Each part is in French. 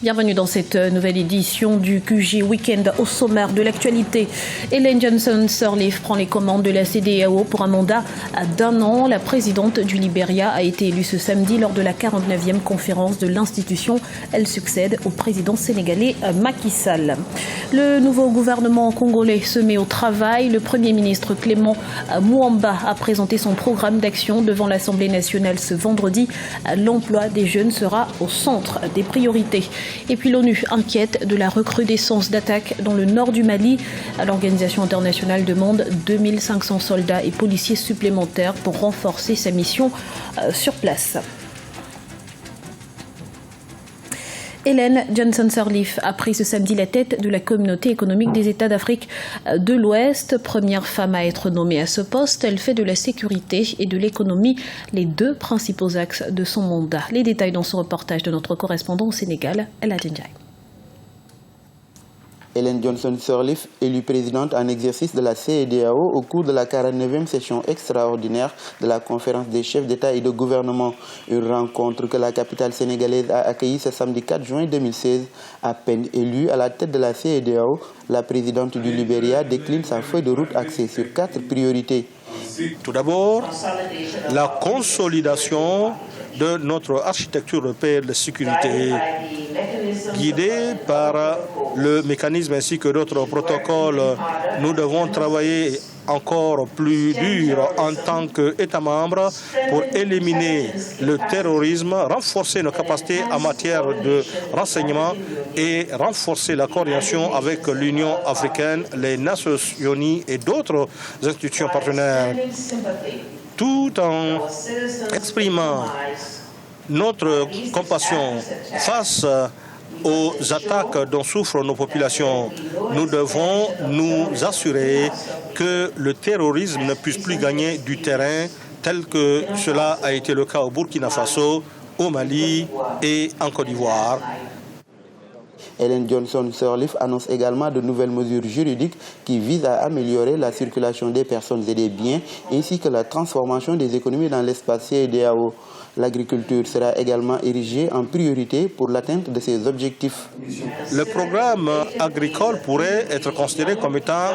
Bienvenue dans cette nouvelle édition du QG Weekend. Au sommaire de l'actualité, Ellen Johnson Sirleaf prend les commandes de la CEDEAO pour un mandat d'1 an. La présidente du Libéria a été élue ce samedi lors de la 49e conférence de l'institution. Elle succède au président sénégalais Macky Sall. Le nouveau gouvernement congolais se met au travail. Le Premier ministre Clément Mouamba a présenté son programme d'action devant l'Assemblée nationale ce vendredi. L'emploi des jeunes sera au centre des priorités. Et puis l'ONU inquiète de la recrudescence d'attaques dans le nord du Mali. L'organisation internationale demande 2500 soldats et policiers supplémentaires pour renforcer sa mission sur place. Ellen Johnson Sirleaf a pris ce samedi la tête de la communauté économique des États d'Afrique de l'Ouest. Première femme à être nommée à ce poste, elle fait de la sécurité et de l'économie les deux principaux axes de son mandat. Les détails dans ce reportage de notre correspondant au Sénégal, El Hadji. Ellen Johnson Sirleaf, élue présidente en exercice de la CEDEAO au cours de la 49e session extraordinaire de la conférence des chefs d'État et de gouvernement. Une rencontre que la capitale sénégalaise a accueillie ce samedi 4 juin 2016. À peine élue à la tête de la CEDEAO, la présidente du Libéria décline sa feuille de route axée sur 4 priorités. Tout d'abord, la consolidation de notre architecture européenne de sécurité, guidée par le mécanisme ainsi que d'autres protocoles. Nous devons travailler encore plus dur en tant qu'État membre pour éliminer le terrorisme, renforcer nos capacités en matière de renseignement et renforcer la coordination avec l'Union africaine, les Nations unies et d'autres institutions partenaires, tout en exprimant notre compassion face aux attaques dont souffrent nos populations. Nous devons nous assurer que le terrorisme ne puisse plus gagner du terrain tel que cela a été le cas au Burkina Faso, au Mali et en Côte d'Ivoire. Ellen Johnson Sirleaf annonce également de nouvelles mesures juridiques qui visent à améliorer la circulation des personnes et des biens ainsi que la transformation des économies dans l'espace CEDEAO. L'agriculture sera également érigée en priorité pour l'atteinte de ces objectifs. Le programme agricole pourrait être considéré comme étant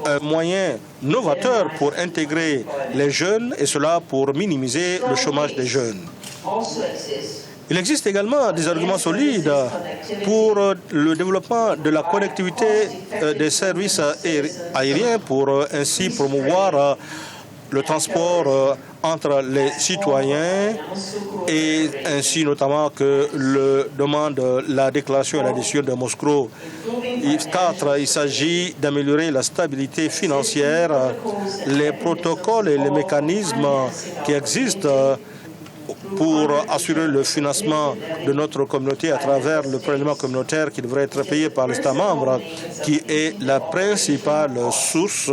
un moyen novateur pour intégrer les jeunes et cela pour minimiser le chômage des jeunes. Il existe également des arguments solides pour le développement de la connectivité des services aériens pour ainsi promouvoir le transport entre les citoyens et ainsi notamment que le demande la déclaration et la décision de Moscou. 4. Il s'agit d'améliorer la stabilité financière, les protocoles et les mécanismes qui existent pour assurer le financement de notre communauté à travers le prélèvement communautaire qui devrait être payé par l'État membre, qui est la principale source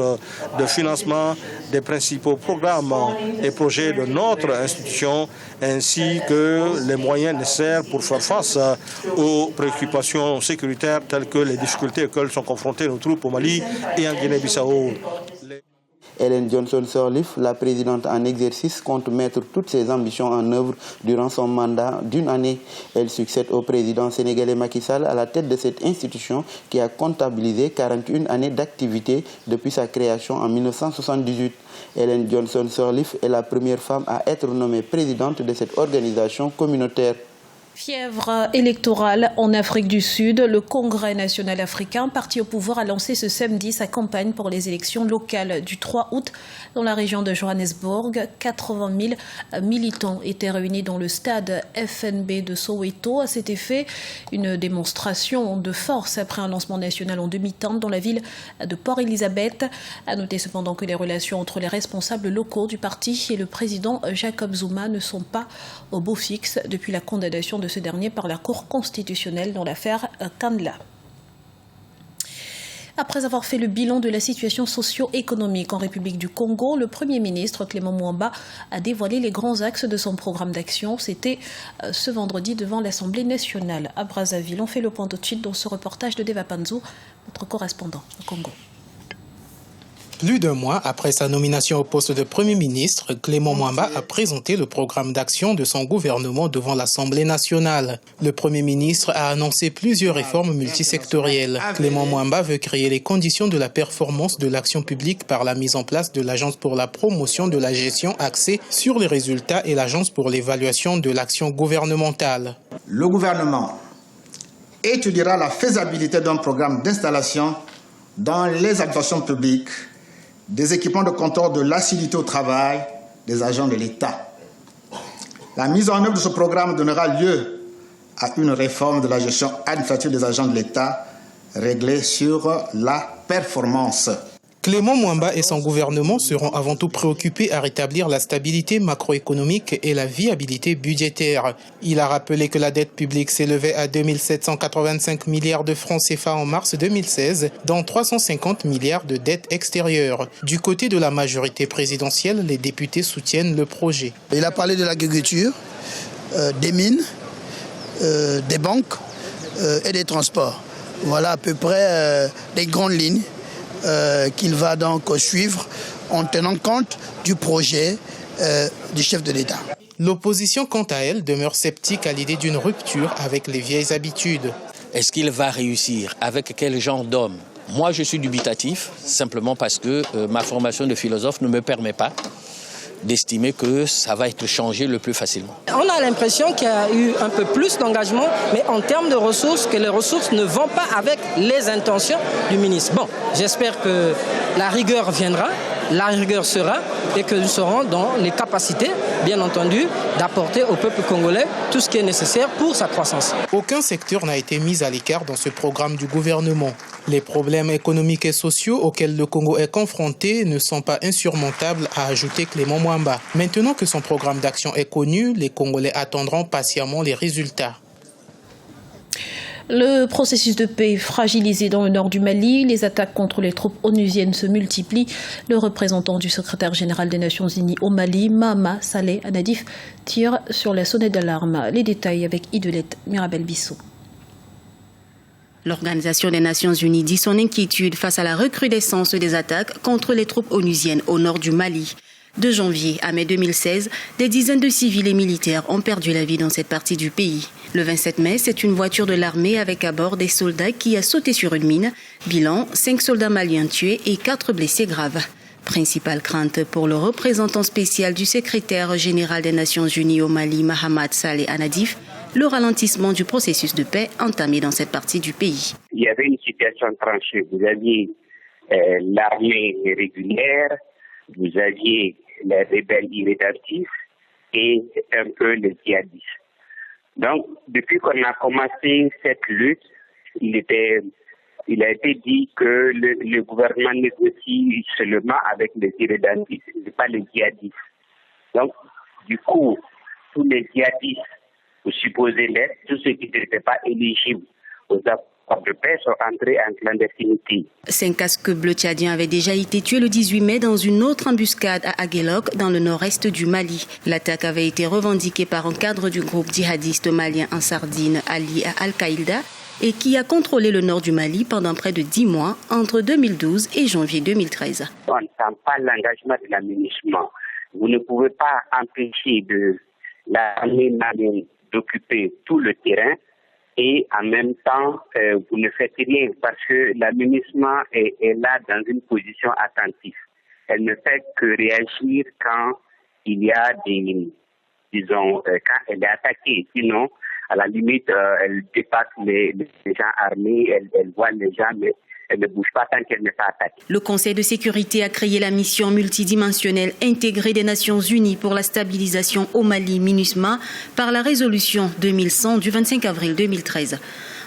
de financement des principaux programmes et projets de notre institution, ainsi que les moyens nécessaires pour faire face aux préoccupations sécuritaires telles que les difficultés auxquelles sont confrontées nos troupes au Mali et en Guinée-Bissau. Ellen Johnson Sirleaf, la présidente en exercice, compte mettre toutes ses ambitions en œuvre durant son mandat d'1 année. Elle succède au président sénégalais Macky Sall à la tête de cette institution qui a comptabilisé 41 années d'activité depuis sa création en 1978. Ellen Johnson Sirleaf est la première femme à être nommée présidente de cette organisation communautaire. Fièvre électorale en Afrique du Sud. Le Congrès national africain, parti au pouvoir, a lancé ce samedi sa campagne pour les élections locales du 3 août dans la région de Johannesburg. 80 000 militants étaient réunis dans le stade FNB de Soweto. À cet effet, une démonstration de force après un lancement national en demi-teinte dans la ville de Port Elizabeth. À noter cependant que les relations entre les responsables locaux du parti et le président Jacob Zuma ne sont pas au beau fixe depuis la condamnation de ce dernier par la Cour constitutionnelle dans l'affaire Kandla. Après avoir fait le bilan de la situation socio-économique en République du Congo, le Premier ministre Clément Mouamba a dévoilé les grands axes de son programme d'action. C'était ce vendredi devant l'Assemblée nationale à Brazzaville. On fait le point tout de suite dans ce reportage de Deva Panzo, notre correspondant au Congo. Plus d'un mois après sa nomination au poste de Premier ministre, Clément Mwamba a présenté le programme d'action de son gouvernement devant l'Assemblée nationale. Le Premier ministre a annoncé plusieurs réformes multisectorielles. Clément Mwamba veut créer les conditions de la performance de l'action publique par la mise en place de l'Agence pour la promotion de la gestion axée sur les résultats et l'Agence pour l'évaluation de l'action gouvernementale. Le gouvernement étudiera la faisabilité d'un programme d'installation dans les administrations publiques des équipements de contrôle de l'assiduité au travail des agents de l'État. La mise en œuvre de ce programme donnera lieu à une réforme de la gestion administrative des agents de l'État réglée sur la performance. Clément Mwamba et son gouvernement seront avant tout préoccupés à rétablir la stabilité macroéconomique et la viabilité budgétaire. Il a rappelé que la dette publique s'élevait à 2 785 milliards de francs CFA en mars 2016, dont 350 milliards de dettes extérieures. Du côté de la majorité présidentielle, les députés soutiennent le projet. Il a parlé de l'agriculture, des mines, des banques et des transports. Voilà à peu près des grandes lignes qu'il va donc suivre en tenant compte du projet du chef de l'État. L'opposition, quant à elle, demeure sceptique à l'idée d'une rupture avec les vieilles habitudes. Est-ce qu'il va réussir? Avec quel genre d'homme? Moi, je suis dubitatif, simplement parce que ma formation de philosophe ne me permet pas d'estimer que ça va être changé le plus facilement. On a l'impression qu'il y a eu un peu plus d'engagement, mais en termes de ressources, que les ressources ne vont pas avec les intentions du ministre. Bon, j'espère que la rigueur viendra, la rigueur sera, et que nous serons dans les capacités, bien entendu, d'apporter au peuple congolais tout ce qui est nécessaire pour sa croissance. Aucun secteur n'a été mis à l'écart dans ce programme du gouvernement. Les problèmes économiques et sociaux auxquels le Congo est confronté ne sont pas insurmontables, a ajouté Clément Mwamba. Maintenant que son programme d'action est connu, les Congolais attendront patiemment les résultats. Le processus de paix fragilisé dans le nord du Mali, les attaques contre les troupes onusiennes se multiplient. Le représentant du secrétaire général des Nations Unies au Mali, Mahama Saleh Anadif, tire sur la sonnette d'alarme. Les détails avec Idelette Mirabel Bissot. L'Organisation des Nations Unies dit son inquiétude face à la recrudescence des attaques contre les troupes onusiennes au nord du Mali. De janvier à mai 2016, des dizaines de civils et militaires ont perdu la vie dans cette partie du pays. Le 27 mai, c'est une voiture de l'armée avec à bord des soldats qui a sauté sur une mine. Bilan, 5 soldats maliens tués et 4 blessés graves. Principale crainte pour le représentant spécial du secrétaire général des Nations Unies au Mali, Mahama Saleh Anadif, le ralentissement du processus de paix entamé dans cette partie du pays. Il y avait une situation tranchée. Vous aviez l'armée régulière, vous aviez les rebelles irrédentifs et un peu les djihadistes. Donc, depuis qu'on a commencé cette lutte, il a été dit que le gouvernement négocie seulement avec les irrédentifs, et pas les djihadistes. Donc, du coup, tous les djihadistes, vous supposez l'être, tous ceux qui n'étaient pas éligibles aux accords de paix sont entrés en clandestinité. 5 casques bleus tchadiens avaient déjà été tués le 18 mai dans une autre embuscade à Aguelok, dans le nord-est du Mali. L'attaque avait été revendiquée par un cadre du groupe djihadiste malien en Sardine, allié à Al-Qaïda, et qui a contrôlé le nord du Mali pendant près de 10 mois, entre 2012 et janvier 2013. On ne sent pas l'engagement de l'aménagement. Vous ne pouvez pas empêcher l'armée malienne d'occuper tout le terrain et en même temps, vous ne faites rien parce que l'aménagement est là dans une position attentive. Elle ne fait que réagir quand il y a quand elle est attaquée. Sinon, à la limite, elle dépasse les gens armés, elle voit les gens, mais elle ne bouge pas tant qu'elle n'est pas attaquée. Le Conseil de sécurité a créé la mission multidimensionnelle intégrée des Nations Unies pour la stabilisation au Mali, MINUSMA, par la résolution 2100 du 25 avril 2013.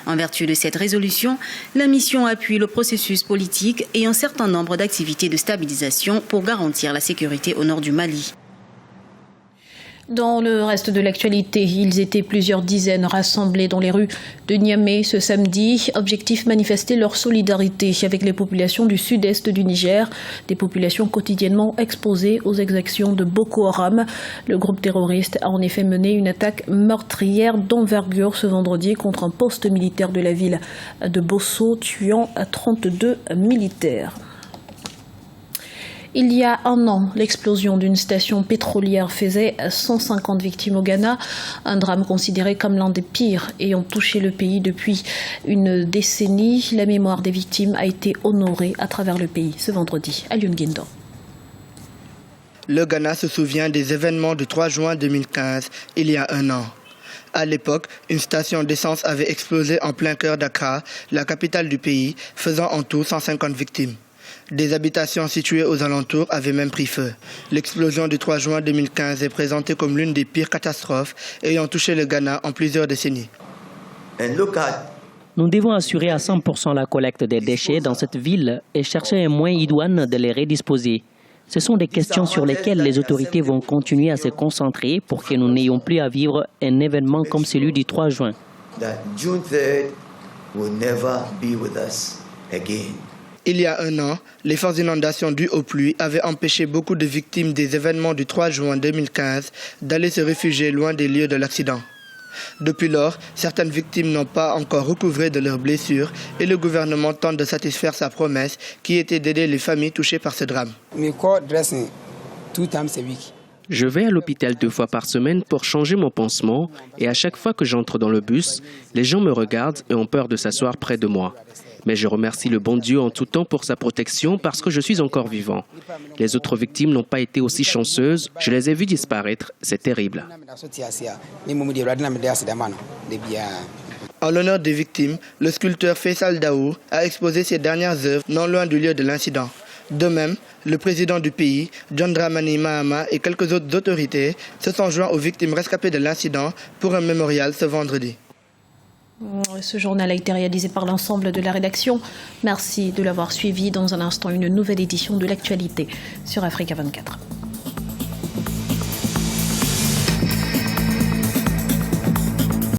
En vertu de cette résolution, la mission appuie le processus politique et un certain nombre d'activités de stabilisation pour garantir la sécurité au nord du Mali. Dans le reste de l'actualité, ils étaient plusieurs dizaines rassemblés dans les rues de Niamey ce samedi. Objectif, manifester leur solidarité avec les populations du sud-est du Niger, des populations quotidiennement exposées aux exactions de Boko Haram. Le groupe terroriste a en effet mené une attaque meurtrière d'envergure ce vendredi contre un poste militaire de la ville de Bosso, tuant 32 militaires. Il y a un an, l'explosion d'une station pétrolière faisait 150 victimes au Ghana, un drame considéré comme l'un des pires ayant touché le pays depuis une décennie. La mémoire des victimes a été honorée à travers le pays ce vendredi. Alioune Guindo. Le Ghana se souvient des événements du 3 juin 2015, il y a un an. À l'époque, une station d'essence avait explosé en plein cœur d'Accra, la capitale du pays, faisant en tout 150 victimes. Des habitations situées aux alentours avaient même pris feu. L'explosion du 3 juin 2015 est présentée comme l'une des pires catastrophes ayant touché le Ghana en plusieurs décennies. Nous devons assurer à 100% la collecte des déchets dans cette ville et chercher un moyen idoine de les redisposer. Ce sont des questions sur lesquelles les autorités vont continuer à se concentrer pour que nous n'ayons plus à vivre un événement comme celui du 3 juin. Il y a un an, les fortes inondations dues aux pluies avaient empêché beaucoup de victimes des événements du 3 juin 2015 d'aller se réfugier loin des lieux de l'accident. Depuis lors, certaines victimes n'ont pas encore recouvré de leurs blessures et le gouvernement tente de satisfaire sa promesse qui était d'aider les familles touchées par ce drame. Je vais à l'hôpital 2 fois par semaine pour changer mon pansement et à chaque fois que j'entre dans le bus, les gens me regardent et ont peur de s'asseoir près de moi. Mais je remercie le bon Dieu en tout temps pour sa protection parce que je suis encore vivant. Les autres victimes n'ont pas été aussi chanceuses. Je les ai vues disparaître. C'est terrible. En l'honneur des victimes, le sculpteur Faisal Daou a exposé ses dernières œuvres non loin du lieu de l'incident. De même, le président du pays, John Dramani Mahama et quelques autres autorités se sont joints aux victimes rescapées de l'incident pour un mémorial ce vendredi. Ce journal a été réalisé par l'ensemble de la rédaction. Merci de l'avoir suivi. Dans un instant, une nouvelle édition de l'actualité sur Africa 24.